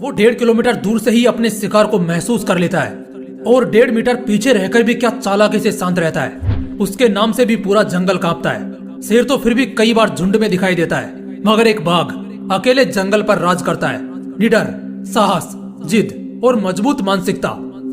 वो 1.5 किलोमीटर दूर से ही अपने शिकार को महसूस कर लेता है और 1.5 मीटर पीछे रहकर भी क्या चालाकी से शांत रहता है। उसके नाम से भी पूरा जंगल कांपता है। शेर तो फिर भी कई बार झुंड में दिखाई देता है, मगर एक बाघ अकेले जंगल पर राज करता है। निडर, साहस, जिद और मजबूत मानसिकता।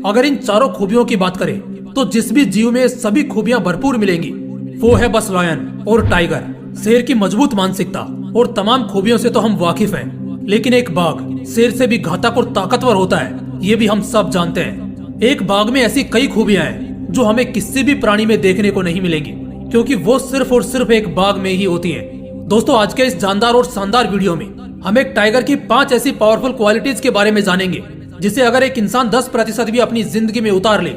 अगर इन चारों खूबियों की बात करें तो जिस भी जीव में ये सभी खूबियां भरपूर मिलेंगी वो है बस लायन और टाइगर। शेर की मजबूत मानसिकता और तमाम खूबियों से तो हम वाकिफ हैं, लेकिन एक बाघ शेर से भी घातक और ताकतवर होता है, ये भी हम सब जानते हैं। एक बाघ में ऐसी कई खूबियां हैं जो हमें किसी भी प्राणी में देखने को नहीं मिलेंगी, क्योंकि वो सिर्फ और सिर्फ एक बाघ में ही होती है। दोस्तों, आज के इस जानदार और शानदार वीडियो में हम एक टाइगर की 5 ऐसी पावरफुल क्वालिटीज के बारे में जानेंगे जिसे अगर एक इंसान 10% भी अपनी जिंदगी में उतार ले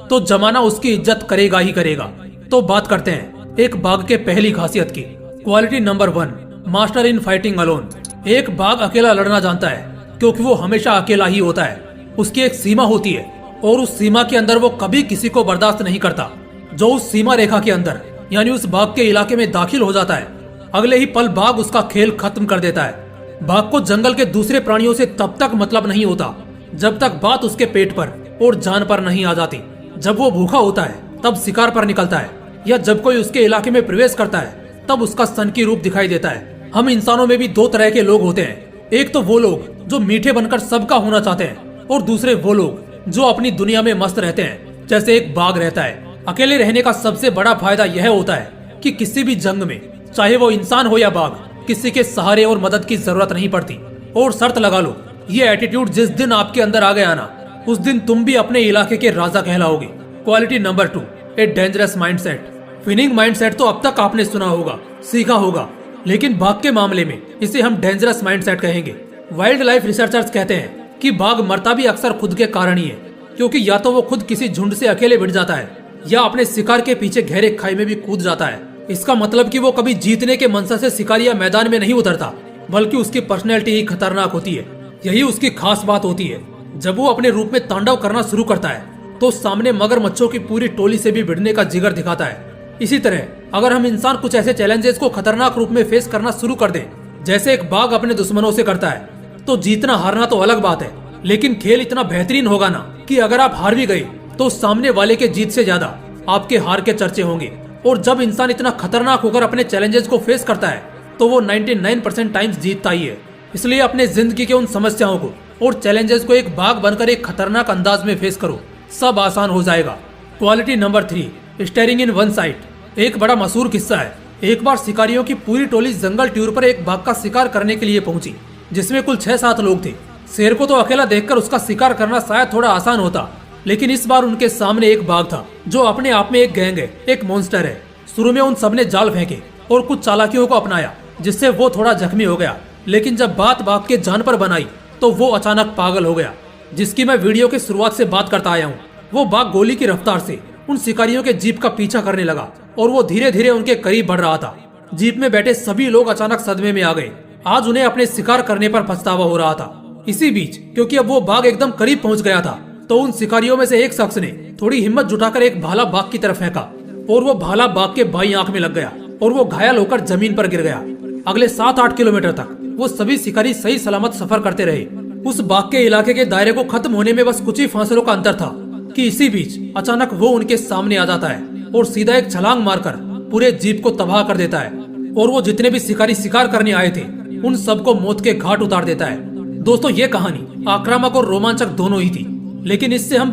तो जमाना उसकी इज्जत करेगा ही करेगा। तो बात करते हैं एक बाघ के पहली खासियत की। Quality number 1, master in fighting alone. एक बाघ अकेला लड़ना जानता है, क्योंकि वो हमेशा अकेला ही होता है। उसकी एक सीमा होती है और उस सीमा के अंदर वो कभी किसी को बर्दाश्त नहीं करता। जो उस सीमा रेखा के अंदर यानी उस बाघ के इलाके में दाखिल हो जाता है, अगले ही पल बाघ उसका खेल खत्म कर देता है। बाघ को जंगल के दूसरे प्राणियों से तब तक मतलब नहीं होता जब तक बात उसके पेट पर और जान पर नहीं आ जाती। जब वो भूखा होता है तब शिकार पर निकलता है, या जब कोई उसके इलाके में प्रवेश करता है तब उसका सनकी रूप दिखाई देता है। हम इंसानों में भी 2 तरह के लोग होते हैं। एक तो वो लोग जो मीठे बनकर सबका होना चाहते हैं, और दूसरे वो लोग जो अपनी दुनिया में मस्त रहते हैं, जैसे एक बाघ रहता है। अकेले रहने का सबसे बड़ा फायदा यह होता है कि किसी भी जंग में, चाहे वो इंसान हो या बाघ, किसी के सहारे और मदद की जरूरत नहीं पड़ती। और शर्त लगा लो, ये एटीट्यूड जिस दिन आपके अंदर आ गया ना, उस दिन तुम भी अपने इलाके के राजा कहलाओगे। Quality number 2, a dangerous mindset. Winning mindset तो अब तक आपने सुना होगा, सीखा होगा, लेकिन बाघ के मामले में इसे हम डेंजरस माइंडसेट कहेंगे। वाइल्ड लाइफ रिसर्चर्स कहते हैं कि बाघ मरता भी अक्सर खुद के कारण ही है, क्योंकि या तो वो खुद किसी झुंड से अकेले भिड़ जाता है या अपने शिकार के पीछे गहरे खाई में भी कूद जाता है। इसका मतलब कि वो कभी जीतने के मनसा से शिकारी या मैदान में नहीं उतरता, बल्कि उसकी पर्सनैलिटी ही खतरनाक होती है। यही उसकी खास बात होती है। जब वो अपने रूप में तांडव करना शुरू करता है तो सामने मगरमच्छों की पूरी टोली से भी भिड़ने का जिगर दिखाता है। इसी तरह अगर हम इंसान कुछ ऐसे चैलेंजेस को खतरनाक रूप में फेस करना शुरू कर दें, जैसे एक बाघ अपने दुश्मनों से करता है, तो जीतना हारना तो अलग बात है, लेकिन खेल इतना बेहतरीन होगा ना कि अगर आप हार भी गए तो सामने वाले के जीत से ज्यादा आपके हार के चर्चे होंगे। और जब इंसान इतना खतरनाक होकर अपने चैलेंजेस को फेस करता है तो वो 99% टाइम्स जीतता ही है। इसलिए अपने जिंदगी के उन समस्याओं को और चैलेंजेस को एक बाघ बनकर एक खतरनाक अंदाज में फेस करो, सब आसान हो जाएगा। Quality number 3, steering in one side. एक बड़ा मशहूर किस्सा है। एक बार शिकारियों की पूरी टोली जंगल टूर पर एक बाघ का शिकार करने के लिए पहुंची, जिसमें कुल 6-7 लोग थे। शेर को तो अकेला देखकर उसका शिकार करना शायद थोड़ा आसान होता, लेकिन इस बार उनके सामने एक बाघ था जो अपने आप में एक गैंग है, एक मॉन्स्टर है। शुरू में उन सबने जाल फेंके और कुछ चालाकियों को अपनाया, जिससे वो थोड़ा जख्मी हो गया, लेकिन जब बात बाघ के जान पर बनाई तो वो अचानक पागल हो गया, जिसकी मैं वीडियो की शुरुआत से बात करता आया हूँ। वो बाघ गोली की रफ्तार से उन शिकारियों के जीप का पीछा करने लगा और वो धीरे धीरे उनके करीब बढ़ रहा था। जीप में बैठे सभी लोग अचानक सदमे में आ गए। आज उन्हें अपने शिकार करने पर पछतावा हो रहा था। इसी बीच क्योंकि अब वो बाघ एकदम करीब पहुंच गया था, तो उन शिकारियों में से एक शख्स ने थोड़ी हिम्मत जुटाकर एक भाला बाघ की तरफ फेंका और वो भाला बाघ के बाईं आंख में लग गया और वो घायल होकर जमीन पर गिर गया। अगले 7-8 किलोमीटर तक वो सभी शिकारी सही सलामत सफर करते रहे। उस बाघ के इलाके के दायरे को खत्म होने में बस कुछ ही फासलों का अंतर था कि इसी बीच अचानक वो उनके सामने आ जाता है और सीधा एक छलांग मारकर पूरे जीप को तबाह कर देता है, और वो जितने भी शिकारी शिकार करने आए थे उन सबको मौत के घाट उतार देता है। दोस्तों, ये कहानी आक्रामक और रोमांचक दोनों ही थी, लेकिन इससे हम